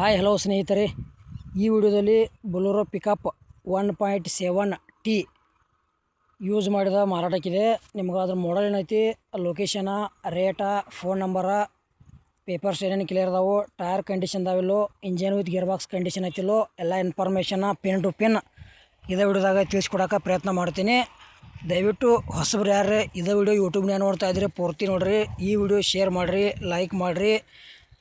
Hi hello ಸ್ನೇಹಿತರೆ, ಈ ವಿಡಿಯೋದಲ್ಲಿ ಬೊಲೊರೋ ಪಿಕಪ್ 1.7T ಯೂಸ್ ಮಾಡಿದ ಮಾರಾಟಕ್ಕಿದೆ. ನಿಮ್ಗೆ ಅದ್ರ ಮಾಡಲ್ ಏನೈತಿ, location, rate, phone number, papers ಏನೇನು ಕ್ಲಿಯರ್ ಅದಾವು, ಟೈರ್ ಕಂಡೀಷನ್ ಅದಾವಿಲ್ಲೋ, engine with gearbox condition ಐತಿಲ್ಲೋ, ಎಲ್ಲ ಇನ್ಫಾರ್ಮೇಷನ್ನ ಪಿನ್ ಟು ಪಿನ್ ಇದೇ ವಿಡಿಯೋದಾಗ ತಿಳಿಸ್ಕೊಡೋಕೆ ಪ್ರಯತ್ನ ಮಾಡ್ತೀನಿ. ದಯವಿಟ್ಟು ಹೊಸಬ್ರು ಯಾರೇ ಇದೇ ವಿಡಿಯೋ ಯೂಟ್ಯೂಬ್ನಾಗ ನೋಡ್ತಾ ಇದ್ರಿ ಪೂರ್ತಿ ನೋಡಿರಿ. ಈ ವಿಡಿಯೋ ಶೇರ್ ಮಾಡಿರಿ, ಲೈಕ್ ಮಾಡಿರಿ.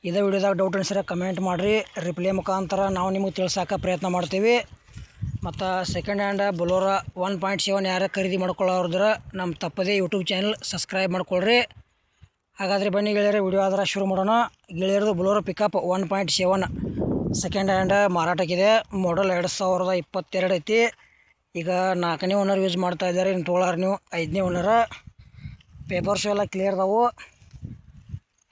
ಇದೇ ವಿಡಿಯೋದಾಗ ಡೌಟ್ ಅನ್ಸರ ಕಮೆಂಟ್ ಮಾಡಿರಿ. ರಿಪ್ಲೈ ಮುಖಾಂತರ ನಾವು ನಿಮಗೆ ತಿಳ್ಸೋಕೆ ಪ್ರಯತ್ನ ಮಾಡ್ತೀವಿ. ಮತ್ತು ಸೆಕೆಂಡ್ ಹ್ಯಾಂಡ್ ಬೊಲೊರೋ 1.7 ಯಾರೇ ಖರೀದಿ ಮಾಡ್ಕೊಳ್ಳೋರಿದ್ರೆ ನಮ್ಮ ತಪ್ಪದೇ ಯೂಟ್ಯೂಬ್ ಚಾನಲ್ ಸಬ್ಸ್ಕ್ರೈಬ್ ಮಾಡ್ಕೊಳ್ರಿ. ಹಾಗಾದರೆ ಬನ್ನಿ ಗೆಳೆಯರೆ, ವಿಡಿಯೋ ಆದ್ರೆ ಶುರು ಮಾಡೋಣ. ಗೆಳೆಯರದು ಬೊಲೊರೋ ಪಿಕಪ್ 1.7 ಸೆಕೆಂಡ್ ಹ್ಯಾಂಡ್ ಮಾರಾಟಕ್ಕಿದೆ. ಮಾಡಲ್ 2022 ಐತಿ. ಈಗ 4ನೇ ಓನರ್ ಯೂಸ್ ಮಾಡ್ತಾ ಇದ್ದಾರೆ. ಇನ್ನು ತೊಗೊಳಾರ ನೀವು 5ನೇ ಓನರ. ಪೇಪರ್ಸು ಎಲ್ಲ ಕ್ಲಿಯರ್ ಅದಾವು.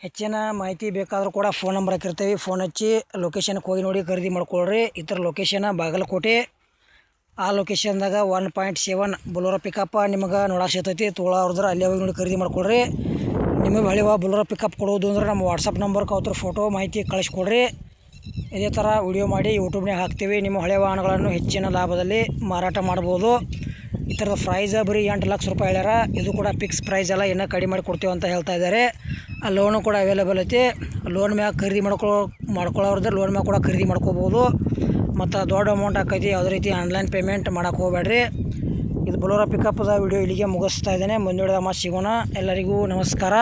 ಹೆಚ್ಚಿನ ಮಾಹಿತಿ ಬೇಕಾದರೂ ಕೂಡ ಫೋನ್ ನಂಬರ್ ಹಾಕಿರ್ತೀವಿ, ಫೋನ್ ಹಚ್ಚಿ ಲೊಕೇಶನ್ಗೆ ಹೋಗಿ ನೋಡಿ ಖರೀದಿ ಮಾಡ್ಕೊಳ್ರಿ. ಈ ಥರ ಲೊಕೇಶನ್ ಬಾಗಲಕೋಟೆ. ಆ ಲೊಕೇಶನ್ದಾಗ 1.7 ಬೊಲೊರೋ ಪಿಕಪ್ ನಿಮಗೆ ನೋಡಕ್ಕೆ ಸಿಗ್ತೈತಿ. ತೊಗೊಳೋರ್ದ್ರೆ ಅಲ್ಲೇ ಹೋಗಿ ನೋಡಿ ಖರೀದಿ ಮಾಡ್ಕೊಳ್ರಿ. ನಿಮಗೆ ಹೊಳಿವ ಬೊಲೊರೋ ಪಿಕಪ್ ಕೊಡೋದು ಅಂದ್ರೆ ನಮ್ಮ ವಾಟ್ಸಪ್ ನಂಬರ್ಗೆ ಅವ್ರ ಫೋಟೋ ಮಾಹಿತಿ ಕಳಿಸ್ಕೊಡ್ರಿ. ಇದೇ ಥರ ವಿಡಿಯೋ ಮಾಡಿ ಯೂಟ್ಯೂಬ್ನಾಗ ಹಾಕ್ತೀವಿ. ನಿಮ್ಮ ಹಳೆ ವಾಹನಗಳನ್ನು ಹೆಚ್ಚಿನ ಲಾಭದಲ್ಲಿ ಮಾರಾಟ ಮಾಡ್ಬೋದು. ಈ ಥರದ ಪ್ರೈಸ್ ಬರೀ 8 ಲಕ್ಷ ರೂಪಾಯಿ ಹೇಳ್ಯಾರ. ಇದು ಕೂಡ ಫಿಕ್ಸ್ ಪ್ರೈಸ್ ಎಲ್ಲ ಇನ್ನೂ ಕಡಿಮೆ ಮಾಡಿ ಕೊಡ್ತೀವಿ ಅಂತ ಹೇಳ್ತಾ ಇದ್ದಾರೆ. ಆ ಲೋನು ಕೂಡ ಅವೈಲೇಬಲ್ ಐತಿ. ಲೋನ್ ಮ್ಯಾಗ ಖರೀದಿ ಮಾಡ್ಕೊಳ್ಳೋರ್ದ್ರೆ ಲೋನ್ ಮ್ಯಾಗ ಕೂಡ ಖರೀದಿ ಮಾಡ್ಕೋಬೋದು. ಮತ್ತು ದೊಡ್ಡ ಅಮೌಂಟ್ ಹಾಕೈತಿ, ಯಾವುದೇ ರೀತಿ ಆನ್ಲೈನ್ ಪೇಮೆಂಟ್ ಮಾಡೋಕೆ ಹೋಗಬೇಡ್ರಿ. ಇದು ಬೊಲೊರೋ ಪಿಕಪ್ದ ವಿಡಿಯೋ ಇಲ್ಲಿಗೆ ಮುಗಿಸ್ತಾ ಇದ್ದೇನೆ. ಮುಂದಿನ ವಿಡಿಯೋದಾಗ ಸಿಗೋಣ. ಎಲ್ಲರಿಗೂ ನಮಸ್ಕಾರ.